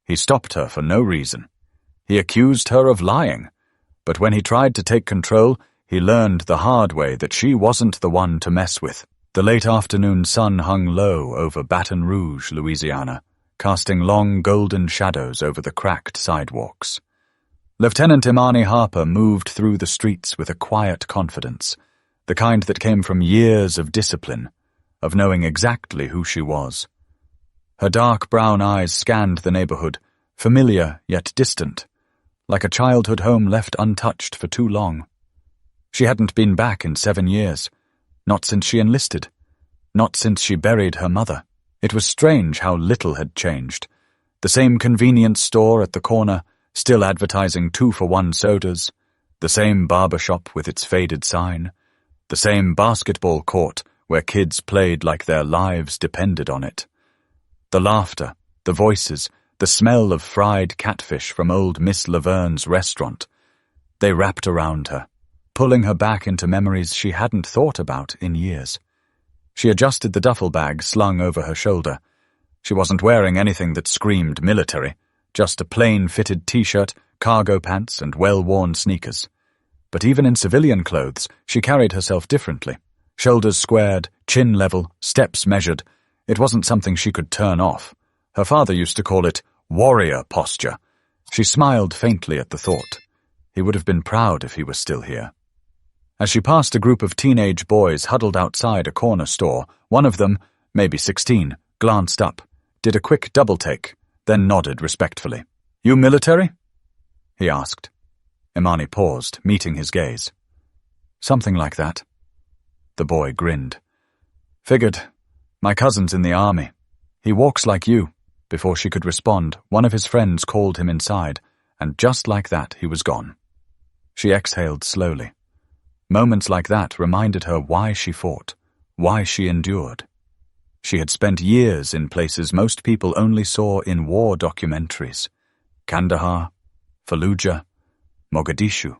He stopped her for no reason. He accused her of lying, but when he tried to take control, he learned the hard way that she wasn't the one to mess with. The late afternoon sun hung low over Baton Rouge, Louisiana, casting long golden shadows over the cracked sidewalks. Lieutenant Imani Harper moved through the streets with a quiet confidence, the kind that came from years of discipline, of knowing exactly who she was. Her dark brown eyes scanned the neighborhood, familiar yet distant, like a childhood home left untouched for too long. She hadn't been back in 7 years, not since she enlisted, not since she buried her mother. It was strange how little had changed. The same convenience store at the corner, still advertising 2-for-1 sodas, the same barber shop with its faded sign, the same basketball court where kids played like their lives depended on it. The laughter, the voices, the smell of fried catfish from old Miss Laverne's restaurant. They wrapped around her, pulling her back into memories she hadn't thought about in years. She adjusted the duffel bag slung over her shoulder. She wasn't wearing anything that screamed military, just a plain-fitted t-shirt, cargo pants, and well-worn sneakers. But even in civilian clothes, she carried herself differently. Shoulders squared, chin level, steps measured. It wasn't something she could turn off. Her father used to call it warrior posture. She smiled faintly at the thought. He would have been proud if he were still here. As she passed a group of teenage boys huddled outside a corner store, one of them, maybe 16, glanced up, did a quick double-take, then nodded respectfully. "You military?" he asked. Imani paused, meeting his gaze. "Something like that." The boy grinned. "Figured. My cousin's in the army. He walks like you." Before she could respond, one of his friends called him inside, and just like that he was gone. She exhaled slowly. Moments like that reminded her why she fought, why she endured. She had spent years in places most people only saw in war documentaries. Kandahar, Fallujah, Mogadishu.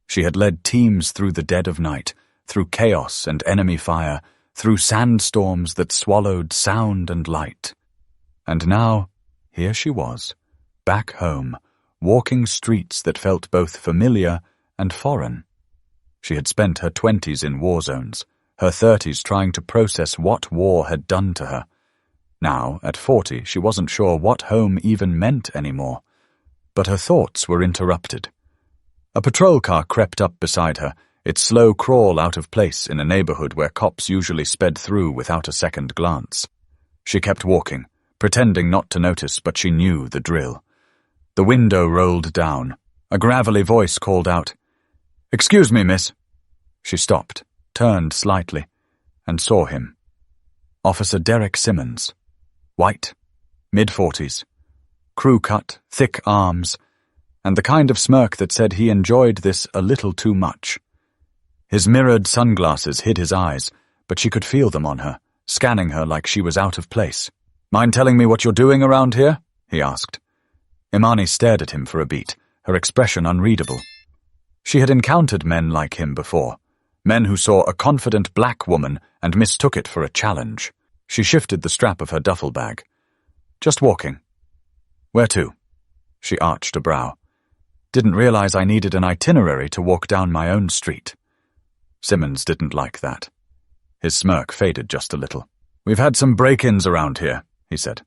She had led teams through the dead of night, through chaos and enemy fire, through sandstorms that swallowed sound and light. And now, here she was, back home, walking streets that felt both familiar and foreign. She had spent her 20s in war zones, her 30s trying to process what war had done to her. Now, at 40, she wasn't sure what home even meant anymore. But her thoughts were interrupted. A patrol car crept up beside her, its slow crawl out of place in a neighborhood where cops usually sped through without a second glance. She kept walking, pretending not to notice, but she knew the drill. The window rolled down. A gravelly voice called out, "Excuse me, miss." She stopped, turned slightly, and saw him. Officer Derek Simmons. White, mid-40s, crew-cut, thick arms, and the kind of smirk that said he enjoyed this a little too much. His mirrored sunglasses hid his eyes, but she could feel them on her, scanning her like she was out of place. "Mind telling me what you're doing around here?" he asked. Imani stared at him for a beat, her expression unreadable. She had encountered men like him before, men who saw a confident black woman and mistook it for a challenge. She shifted the strap of her duffel bag. "Just walking." "Where to?" She arched a brow. "Didn't realize I needed an itinerary to walk down my own street." Simmons didn't like that. His smirk faded just a little. "We've had some break-ins around here," he said.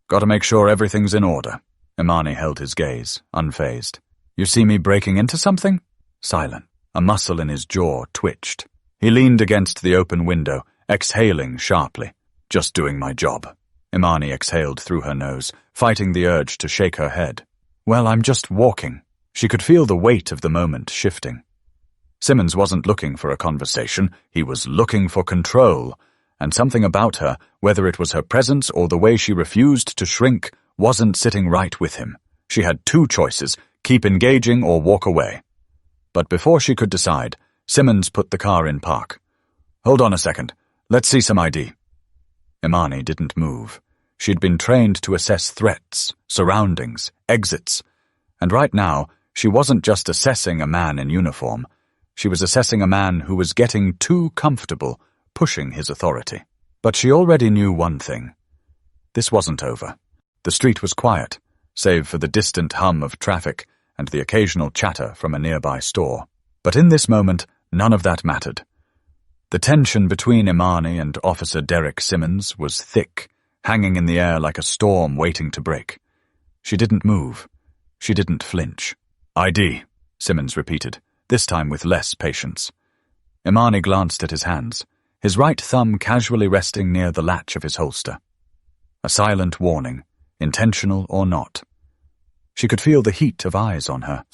"Got to make sure everything's in order." Imani held his gaze, unfazed. "You see me breaking into something?" Silent. A muscle in his jaw twitched. He leaned against the open window, exhaling sharply. "Just doing my job." Imani exhaled through her nose, fighting the urge to shake her head. "Well, I'm just walking." She could feel the weight of the moment shifting. Simmons wasn't looking for a conversation, he was looking for control, and something about her, whether it was her presence or the way she refused to shrink, wasn't sitting right with him. She had two choices, keep engaging or walk away. But before she could decide, Simmons put the car in park. "Hold on a second. Let's see some ID." Imani didn't move. She'd been trained to assess threats, surroundings, exits. And right now, she wasn't just assessing a man in uniform. She was assessing a man who was getting too comfortable, pushing his authority. But she already knew one thing. This wasn't over. The street was quiet. save for the distant hum of traffic and the occasional chatter from a nearby store. But in this moment, none of that mattered. The tension between Imani and Officer Derek Simmons was thick, hanging in the air like a storm waiting to break. She didn't move. She didn't flinch. "ID," Simmons repeated, this time with less patience. Imani glanced at his hands, his right thumb casually resting near the latch of his holster. A silent warning, intentional or not. She could feel the heat of eyes on her.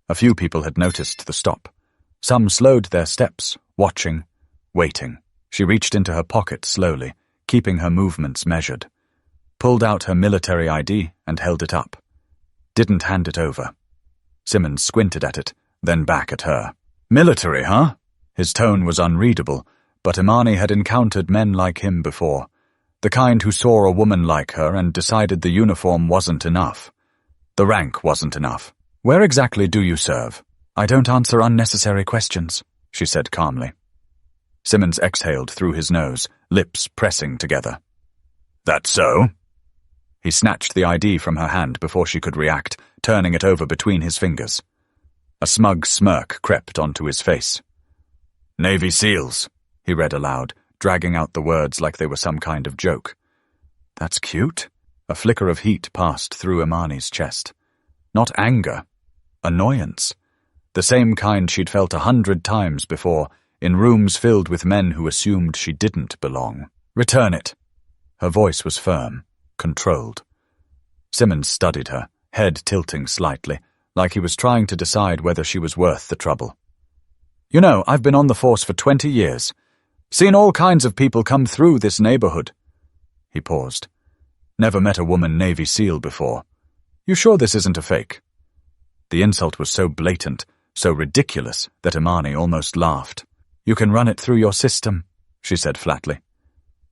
A few people had noticed the stop. Some slowed their steps, watching, waiting. She reached into her pocket slowly, keeping her movements measured. Pulled out her military ID and held it up. Didn't hand it over. Simmons squinted at it, then back at her. "Military, huh?" His tone was unreadable, but Imani had encountered men like him before. The kind who saw a woman like her and decided the uniform wasn't enough. The rank wasn't enough. "Where exactly do you serve?" "I don't answer unnecessary questions," she said calmly. Simmons exhaled through his nose, lips pressing together. "That so?" He snatched the ID from her hand before she could react, turning it over between his fingers. A smug smirk crept onto his face. "Navy SEALs," he read aloud, dragging out the words like they were some kind of joke. "That's cute." A flicker of heat passed through Imani's chest. Not anger, annoyance. The same kind she'd felt 100 times before, in rooms filled with men who assumed she didn't belong. "Return it." Her voice was firm, controlled. Simmons studied her, head tilting slightly, like he was trying to decide whether she was worth the trouble. "You know, I've been on the force for 20 years. Seen all kinds of people come through this neighborhood." He paused. "Never met a woman Navy SEAL before. You sure this isn't a fake?" The insult was so blatant, so ridiculous, that Imani almost laughed. "You can run it through your system," she said flatly.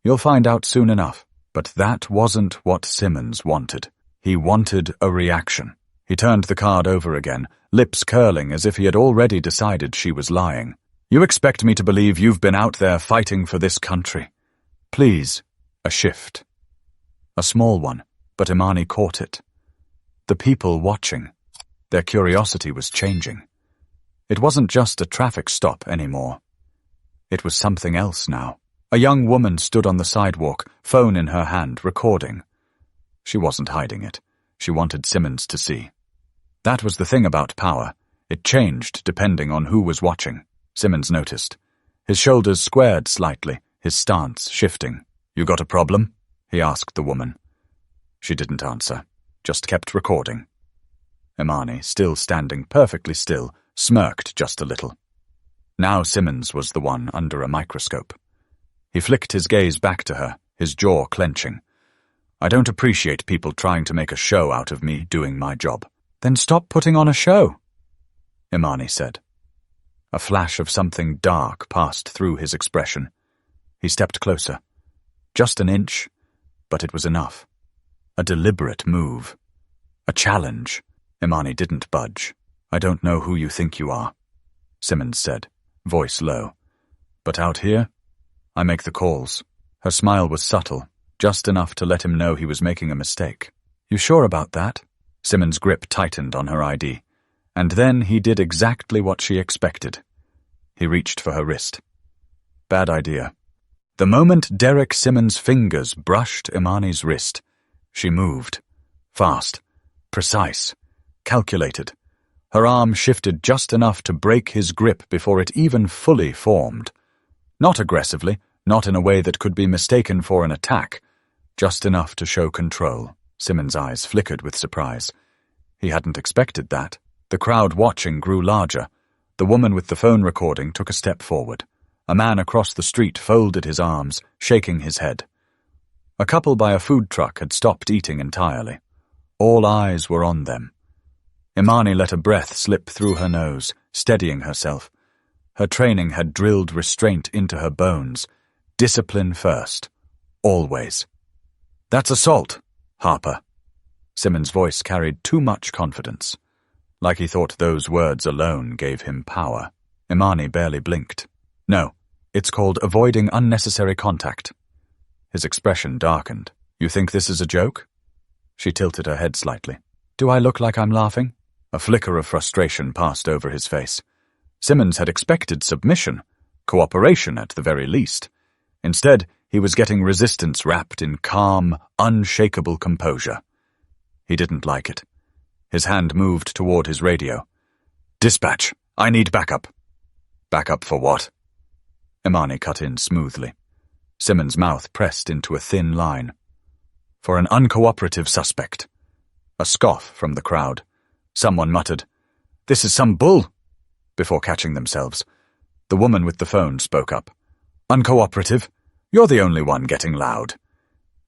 "You'll find out soon enough." But that wasn't what Simmons wanted. He wanted a reaction. He turned the card over again, lips curling as if he had already decided she was lying. "You expect me to believe you've been out there fighting for this country? Please." A shift. A small one, but Imani caught it. The people watching. Their curiosity was changing. It wasn't just a traffic stop anymore. It was something else now. A young woman stood on the sidewalk, phone in her hand, recording. She wasn't hiding it. She wanted Simmons to see. That was the thing about power. It changed depending on who was watching. Simmons noticed. His shoulders squared slightly, his stance shifting. "You got a problem?" he asked the woman. She didn't answer, just kept recording. Imani, still standing perfectly still, smirked just a little. Now Simmons was the one under a microscope. He flicked his gaze back to her, his jaw clenching. "I don't appreciate people trying to make a show out of me doing my job." "Then stop putting on a show," Imani said. A flash of something dark passed through his expression. He stepped closer. Just an inch, but it was enough. A deliberate move. A challenge. Imani didn't budge. "I don't know who you think you are," Simmons said, voice low. "But out here, I make the calls." Her smile was subtle, just enough to let him know he was making a mistake. "You sure about that?" Simmons' grip tightened on her ID, and then he did exactly what she expected. He reached for her wrist. Bad idea. The moment Derek Simmons' fingers brushed Imani's wrist, she moved. Fast, precise, calculated. Her arm shifted just enough to break his grip before it even fully formed. Not aggressively, not in a way that could be mistaken for an attack, just enough to show control. Simmons' eyes flickered with surprise. He hadn't expected that. The crowd watching grew larger. The woman with the phone recording took a step forward. A man across the street folded his arms, shaking his head. A couple by a food truck had stopped eating entirely. All eyes were on them. Imani let a breath slip through her nose, steadying herself. Her training had drilled restraint into her bones. Discipline first. Always. "That's assault, Harper." Simmons' voice carried too much confidence. Like he thought those words alone gave him power. Imani barely blinked. "No, it's called avoiding unnecessary contact." His expression darkened. "You think this is a joke?" She tilted her head slightly. Do I look like I'm laughing? A flicker of frustration passed over his face. Simmons had expected submission, cooperation at the very least. Instead, he was getting resistance wrapped in calm, unshakable composure. He didn't like it. His hand moved toward his radio. "Dispatch, I need backup." "Backup for what?" Imani cut in smoothly. Simmons' mouth pressed into a thin line. "For an uncooperative suspect." A scoff from the crowd. Someone muttered, "This is some bull," before catching themselves. The woman with the phone spoke up. "Uncooperative? You're the only one getting loud."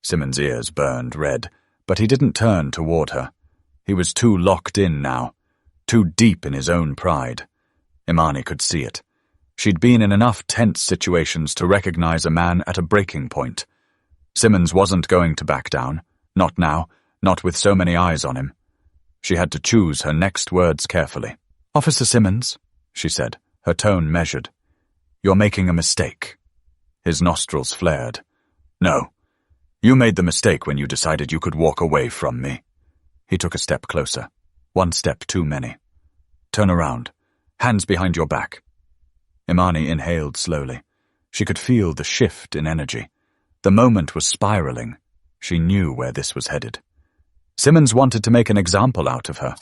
Simmons' ears burned red, but he didn't turn toward her. He was too locked in now, too deep in his own pride. Imani could see it. She'd been in enough tense situations to recognize a man at a breaking point. Simmons wasn't going to back down. Not now, not with so many eyes on him. She had to choose her next words carefully. "Officer Simmons," she said, her tone measured. "You're making a mistake." His nostrils flared. "No. You made the mistake when you decided you could walk away from me." He took a step closer. One step too many. "Turn around. Hands behind your back." Imani inhaled slowly. She could feel the shift in energy. The moment was spiraling. She knew where this was headed. Simmons wanted to make an example out of her.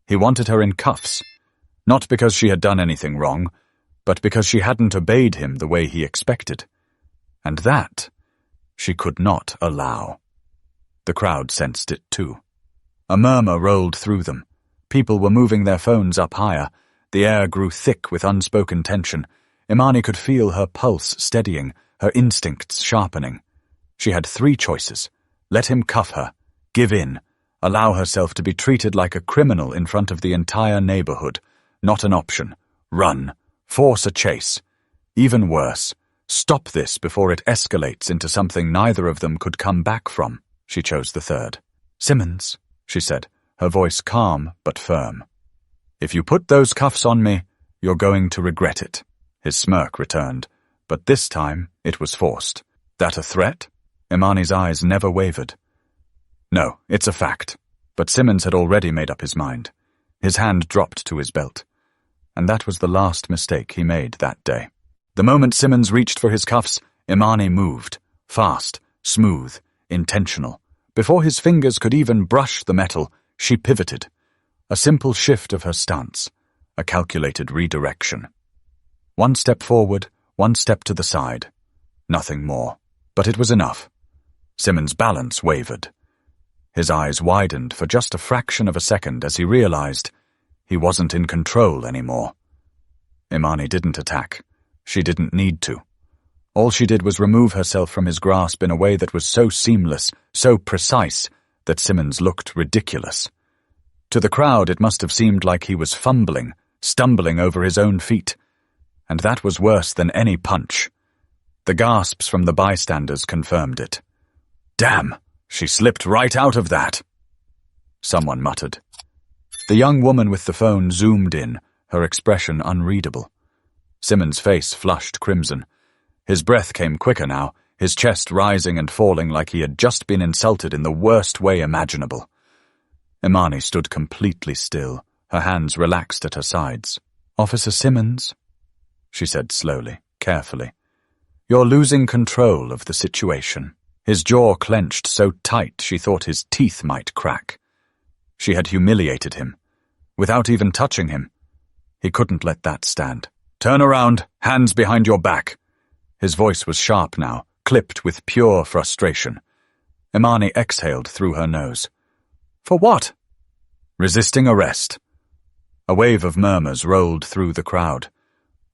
He wanted her in cuffs. Not because she had done anything wrong, but because she hadn't obeyed him the way he expected. And that she could not allow. The crowd sensed it too. A murmur rolled through them. People were moving their phones up higher. The air grew thick with unspoken tension. Imani could feel her pulse steadying, her instincts sharpening. She had three choices. Let him cuff her, give in, allow herself to be treated like a criminal in front of the entire neighborhood. Not an option. Run. Force a chase. Even worse, stop this before it escalates into something neither of them could come back from. She chose the third. "Simmons," she said, her voice calm but firm. "If you put those cuffs on me, you're going to regret it." His smirk returned, but this time it was forced. "That a threat?" Imani's eyes never wavered. "No, it's a fact." But Simmons had already made up his mind. His hand dropped to his belt. And that was the last mistake he made that day. The moment Simmons reached for his cuffs, Imani moved. Fast, smooth, intentional. Before his fingers could even brush the metal, she pivoted. A simple shift of her stance. A calculated redirection. One step forward, one step to the side. Nothing more. But it was enough. Simmons' balance wavered. His eyes widened for just a fraction of a second as he realized he wasn't in control anymore. Imani didn't attack. She didn't need to. All she did was remove herself from his grasp in a way that was so seamless, so precise, that Simmons looked ridiculous. To the crowd it must have seemed like he was fumbling, stumbling over his own feet. And that was worse than any punch. The gasps from the bystanders confirmed it. "Damn, she slipped right out of that," someone muttered. The young woman with the phone zoomed in, her expression unreadable. Simmons' face flushed crimson. His breath came quicker now, his chest rising and falling like he had just been insulted in the worst way imaginable. Imani stood completely still, her hands relaxed at her sides. "Officer Simmons," she said slowly, carefully, "you're losing control of the situation." His jaw clenched so tight she thought his teeth might crack. She had humiliated him, without even touching him. He couldn't let that stand. "Turn around, hands behind your back." His voice was sharp now, clipped with pure frustration. Imani exhaled through her nose. "For what?" "Resisting arrest." A wave of murmurs rolled through the crowd.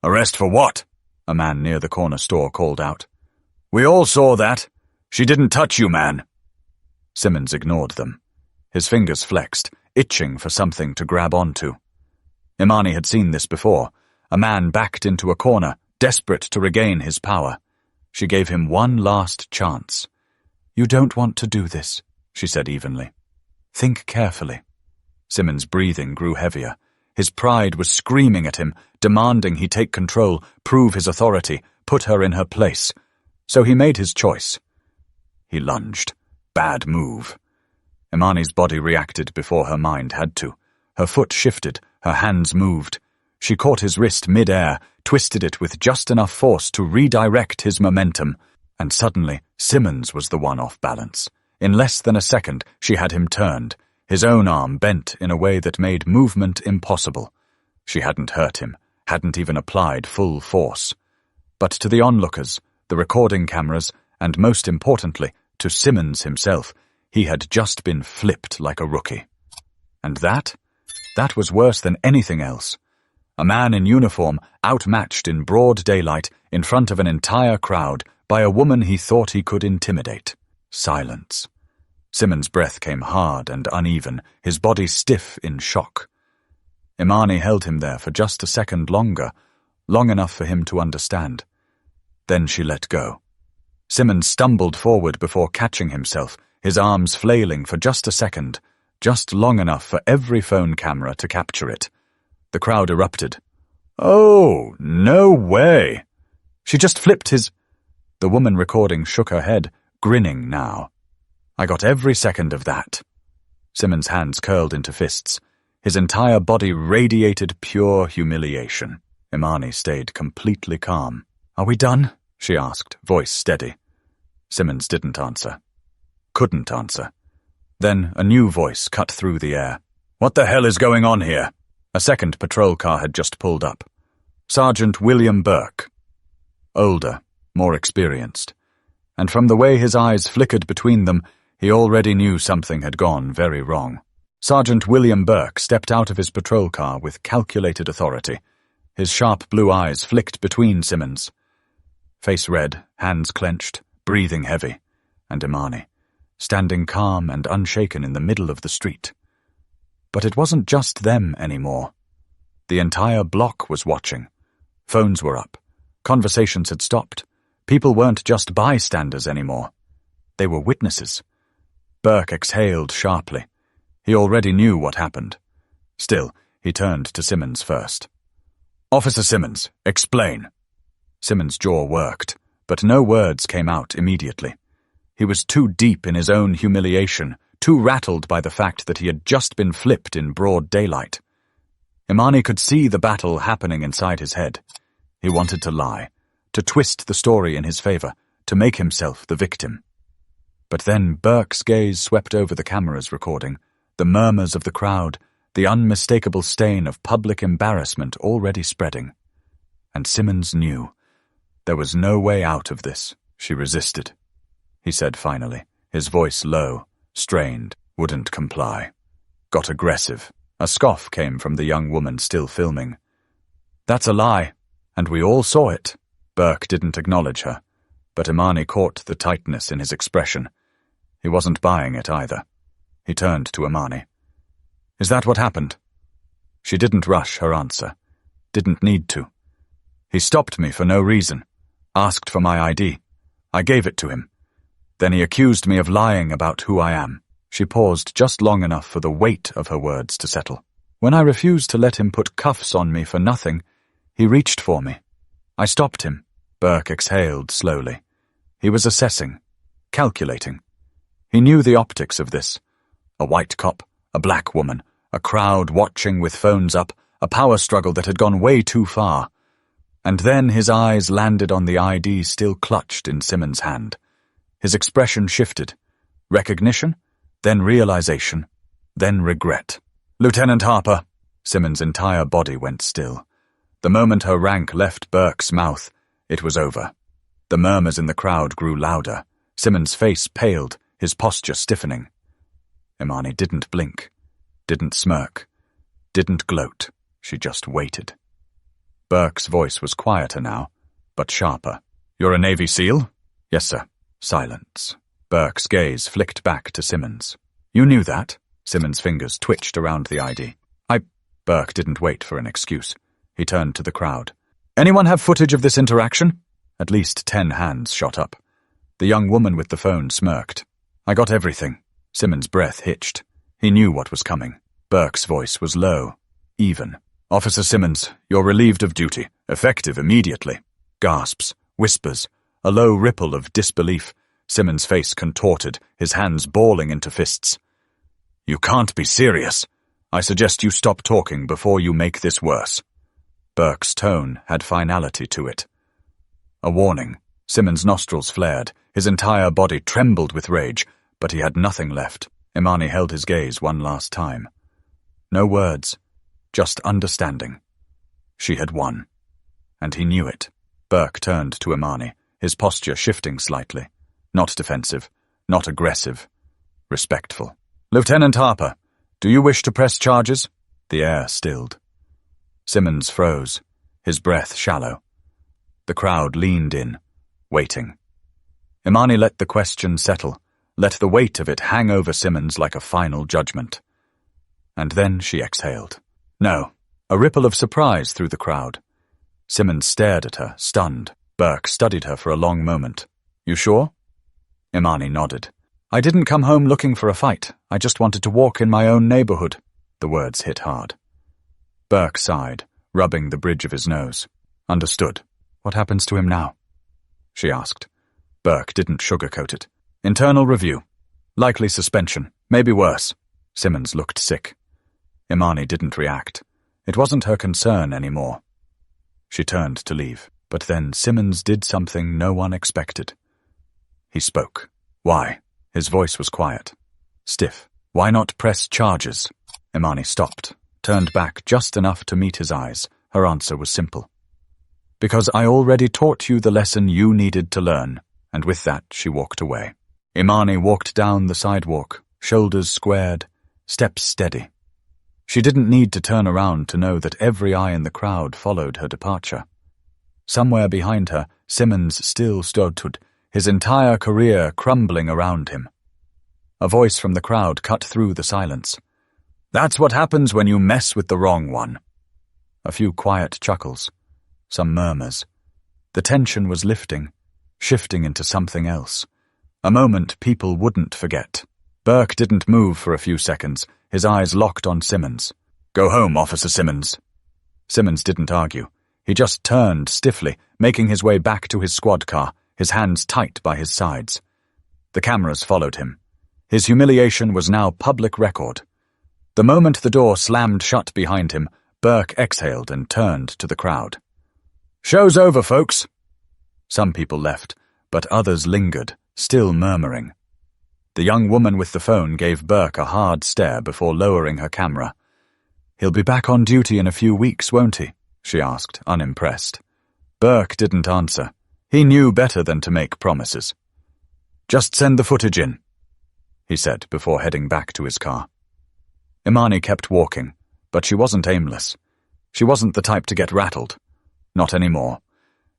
"Arrest for what?" a man near the corner store called out. "We all saw that. She didn't touch you, man." Simmons ignored them. His fingers flexed, itching for something to grab onto. Imani had seen this before. A man backed into a corner, desperate to regain his power. She gave him one last chance. "You don't want to do this," she said evenly. "Think carefully." Simmons' breathing grew heavier. His pride was screaming at him, demanding he take control, prove his authority, put her in her place. So he made his choice. He lunged. Bad move. Imani's body reacted before her mind had to. Her foot shifted, her hands moved. She caught his wrist mid-air, twisted it with just enough force to redirect his momentum, and suddenly Simmons was the one off balance. In less than a second, she had him turned, his own arm bent in a way that made movement impossible. She hadn't hurt him, hadn't even applied full force. But to the onlookers, the recording cameras, and most importantly, to Simmons himself, he had just been flipped like a rookie. And that was worse than anything else. A man in uniform, outmatched in broad daylight, in front of an entire crowd, by a woman he thought he could intimidate. Silence. Simmons' breath came hard and uneven, his body stiff in shock. Imani held him there for just a second longer, long enough for him to understand. Then she let go. Simmons stumbled forward before catching himself, his arms flailing for just a second, just long enough for every phone camera to capture it. The crowd erupted. "Oh, no way! She just flipped his—" The woman recording shook her head, grinning now. "I got every second of that." Simmons' hands curled into fists. His entire body radiated pure humiliation. Imani stayed completely calm. "Are we done?" she asked, voice steady. Simmons didn't answer. Couldn't answer. Then a new voice cut through the air. "What the hell is going on here?" A second patrol car had just pulled up. Sergeant William Burke. Older, more experienced. And from the way his eyes flickered between them, he already knew something had gone very wrong. Sergeant William Burke stepped out of his patrol car with calculated authority. His sharp blue eyes flicked between Simmons. Face red, hands clenched, breathing heavy. And Imani, standing calm and unshaken in the middle of the street. But it wasn't just them anymore. The entire block was watching. Phones were up. Conversations had stopped. People weren't just bystanders anymore. They were witnesses. Burke exhaled sharply. He already knew what happened. Still, he turned to Simmons first. "Officer Simmons, explain." Simmons' jaw worked, but no words came out immediately. He was too deep in his own humiliation, too rattled by the fact that he had just been flipped in broad daylight. Imani could see the battle happening inside his head. He wanted to lie, to twist the story in his favor, to make himself the victim. But then Burke's gaze swept over the cameras recording, the murmurs of the crowd, the unmistakable stain of public embarrassment already spreading. And Simmons knew. There was no way out of this. She resisted. He said finally, his voice low, strained, wouldn't comply. Got aggressive. A scoff came from the young woman still filming. "That's a lie, and we all saw it." Burke didn't acknowledge her, but Imani caught the tightness in his expression. He wasn't buying it either. He turned to Imani. "Is that what happened?" She didn't rush her answer. Didn't need to. "He stopped me for no reason. Asked for my ID. I gave it to him. Then he accused me of lying about who I am." She paused just long enough for the weight of her words to settle. "When I refused to let him put cuffs on me for nothing, he reached for me. I stopped him." Burke exhaled slowly. He was assessing, calculating. He knew the optics of this. A white cop, a black woman, a crowd watching with phones up, a power struggle that had gone way too far. And then his eyes landed on the ID still clutched in Simmons' hand. His expression shifted. Recognition, then realization, then regret. "Lieutenant Harper." Simmons' entire body went still. The moment her rank left Burke's mouth, it was over. The murmurs in the crowd grew louder. Simmons' face paled, his posture stiffening. Imani didn't blink, didn't smirk, didn't gloat. She just waited. Burke's voice was quieter now, but sharper. "You're a Navy SEAL?" "Yes, sir." Silence. Burke's gaze flicked back to Simmons. "You knew that?" Simmons' fingers twitched around the ID. Burke didn't wait for an excuse. He turned to the crowd. "Anyone have footage of this interaction?" At least 10 hands shot up. The young woman with the phone smirked. "I got everything." Simmons' breath hitched. He knew what was coming. Burke's voice was low, even. "Officer Simmons, you're relieved of duty, effective immediately." Gasps, whispers, a low ripple of disbelief. Simmons' face contorted, his hands balling into fists. You can't be serious. I suggest you stop talking before you make this worse. Burke's tone had finality to it. A warning. Simmons' nostrils flared. His entire body trembled with rage, but he had nothing left. Imani held his gaze one last time. No words, just understanding. She had won. And he knew it. Burke turned to Imani, his posture shifting slightly. Not defensive, not aggressive, respectful. Lieutenant Harper, do you wish to press charges? The air stilled. Simmons froze, his breath shallow. The crowd leaned in, waiting. Imani let the question settle, let the weight of it hang over Simmons like a final judgment. And then she exhaled. No, a ripple of surprise through the crowd. Simmons stared at her, stunned. Burke studied her for a long moment. You sure? Imani nodded. I didn't come home looking for a fight. I just wanted to walk in my own neighborhood. The words hit hard. Burke sighed, rubbing the bridge of his nose. Understood. What happens to him now? She asked. Burke didn't sugarcoat it. Internal review. Likely suspension. Maybe worse. Simmons looked sick. Imani didn't react. It wasn't her concern anymore. She turned to leave, but then Simmons did something no one expected. He spoke. Why? His voice was quiet, stiff. Why not press charges? Imani stopped, turned back just enough to meet his eyes. Her answer was simple. Because I already taught you the lesson you needed to learn, and with that she walked away. Imani walked down the sidewalk, shoulders squared, steps steady. She didn't need to turn around to know that every eye in the crowd followed her departure. Somewhere behind her, Simmons still stood, his entire career crumbling around him. A voice from the crowd cut through the silence. That's what happens when you mess with the wrong one. A few quiet chuckles, some murmurs. The tension was lifting, shifting into something else. A moment people wouldn't forget. Burke didn't move for a few seconds, his eyes locked on Simmons. Go home, Officer Simmons. Simmons didn't argue. He just turned stiffly, making his way back to his squad car, his hands tight by his sides. The cameras followed him. His humiliation was now public record. The moment the door slammed shut behind him, Burke exhaled and turned to the crowd. Show's over, folks. Some people left, but others lingered, still murmuring. The young woman with the phone gave Burke a hard stare before lowering her camera. He'll be back on duty in a few weeks, won't he? She asked, unimpressed. Burke didn't answer. He knew better than to make promises. Just send the footage in, he said before heading back to his car. Imani kept walking, but she wasn't aimless. She wasn't the type to get rattled. Not anymore.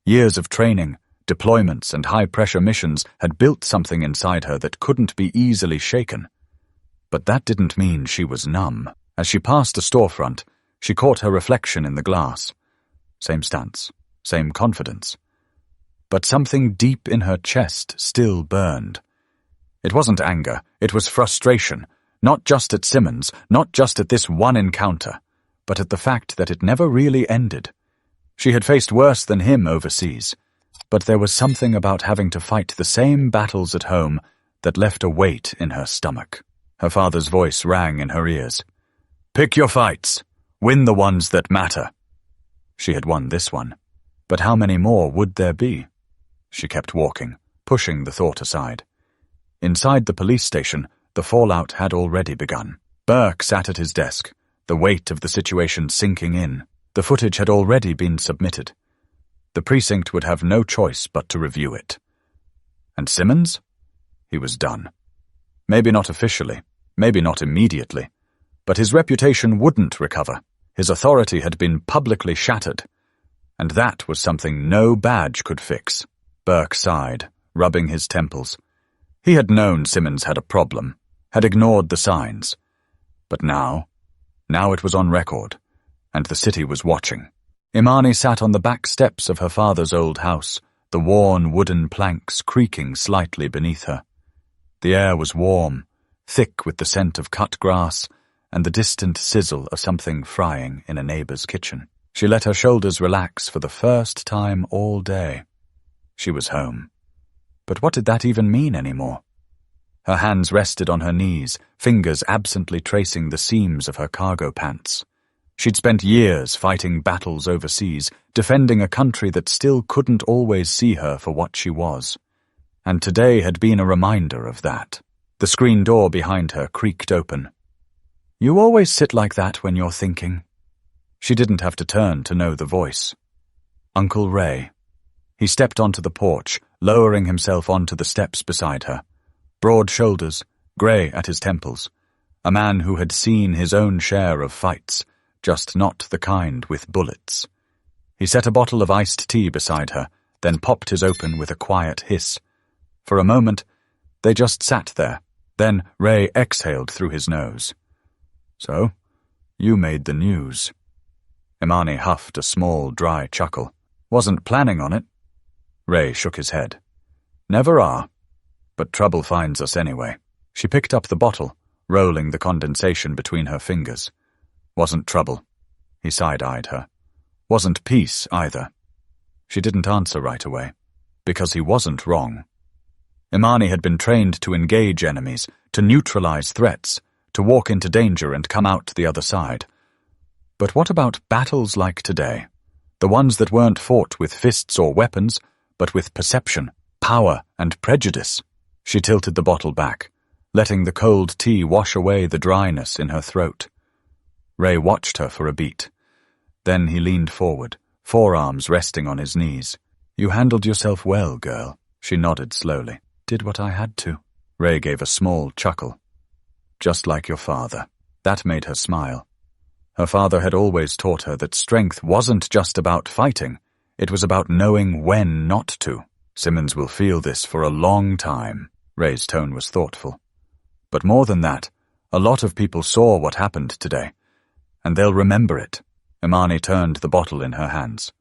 Years of training, deployments and high-pressure missions had built something inside her that couldn't be easily shaken. But that didn't mean she was numb. As she passed a storefront, she caught her reflection in the glass. Same stance, same confidence. But something deep in her chest still burned. It wasn't anger, it was frustration, not just at Simmons, not just at this one encounter, but at the fact that it never really ended. She had faced worse than him overseas, but there was something about having to fight the same battles at home that left a weight in her stomach. Her father's voice rang in her ears. Pick your fights. Win the ones that matter. She had won this one, but how many more would there be? She kept walking, pushing the thought aside. Inside the police station, the fallout had already begun. Burke sat at his desk, the weight of the situation sinking in. The footage had already been submitted. The precinct would have no choice but to review it. And Simmons? He was done. Maybe not officially, maybe not immediately, but his reputation wouldn't recover. His authority had been publicly shattered, and that was something no badge could fix. Burke sighed, rubbing his temples. He had known Simmons had a problem, had ignored the signs. But now it was on record, and the city was watching. Imani sat on the back steps of her father's old house, the worn wooden planks creaking slightly beneath her. The air was warm, thick with the scent of cut grass and the distant sizzle of something frying in a neighbor's kitchen. She let her shoulders relax for the first time all day. She was home. But what did that even mean anymore? Her hands rested on her knees, fingers absently tracing the seams of her cargo pants. She'd spent years fighting battles overseas, defending a country that still couldn't always see her for what she was. And today had been a reminder of that. The screen door behind her creaked open. "You always sit like that when you're thinking." She didn't have to turn to know the voice. Uncle Ray. He stepped onto the porch, lowering himself onto the steps beside her. Broad shoulders, grey at his temples. A man who had seen his own share of fights, just not the kind with bullets. He set a bottle of iced tea beside her, then popped his open with a quiet hiss. For a moment, they just sat there. Then Ray exhaled through his nose. "So, you made the news." Imani huffed a small, dry chuckle. "Wasn't planning on it." Ray shook his head. "Never are. But trouble finds us anyway." She picked up the bottle, rolling the condensation between her fingers. "Wasn't trouble." He side-eyed her. "Wasn't peace, either." She didn't answer right away, because he wasn't wrong. Imani had been trained to engage enemies, to neutralize threats, to walk into danger and come out the other side. But what about battles like today? The ones that weren't fought with fists or weapons, but with perception, power, and prejudice. She tilted the bottle back, letting the cold tea wash away the dryness in her throat. Ray watched her for a beat. Then he leaned forward, forearms resting on his knees. "You handled yourself well, girl." She nodded slowly. "Did what I had to." Ray gave a small chuckle. "Just like your father." That made her smile. Her father had always taught her that strength wasn't just about fighting. It was about knowing when not to. Simmons will feel this for a long time. Ray's tone was thoughtful. But more than that, a lot of people saw what happened today, and they'll remember it. Imani turned the bottle in her hands.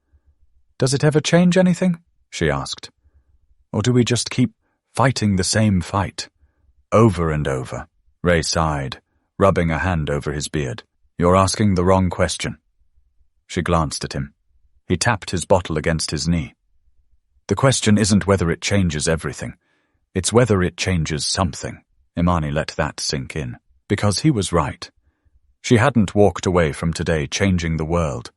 "Does it ever change anything?" she asked. "Or do we just keep fighting the same fight, over and over?" Ray sighed, rubbing a hand over his beard. "You're asking the wrong question." She glanced at him. He tapped his bottle against his knee. "The question isn't whether it changes everything. It's whether it changes something." Imani let that sink in, because he was right. She hadn't walked away from today changing the world.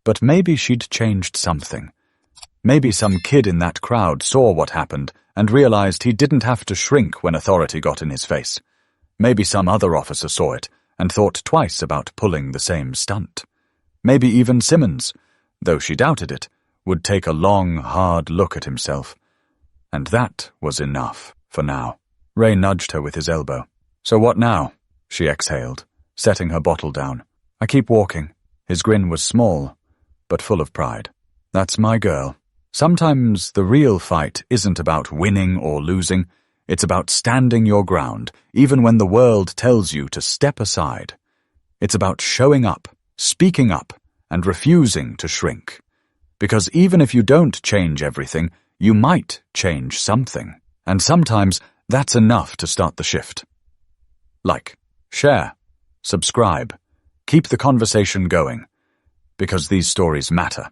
But maybe she'd changed something. Maybe some kid in that crowd saw what happened and realized he didn't have to shrink when authority got in his face. Maybe some other officer saw it and thought twice about pulling the same stunt. Maybe even Simmons, though she doubted it, would take a long, hard look at himself. And that was enough, for now. Ray nudged her with his elbow. "So what now?" she exhaled, setting her bottle down. "I keep walking." His grin was small, but full of pride. "That's my girl." Sometimes the real fight isn't about winning or losing. It's about standing your ground, even when the world tells you to step aside. It's about showing up, speaking up, and refusing to shrink. Because even if you don't change everything, you might change something. And sometimes that's enough to start the shift. Like, share, subscribe, keep the conversation going. Because these stories matter.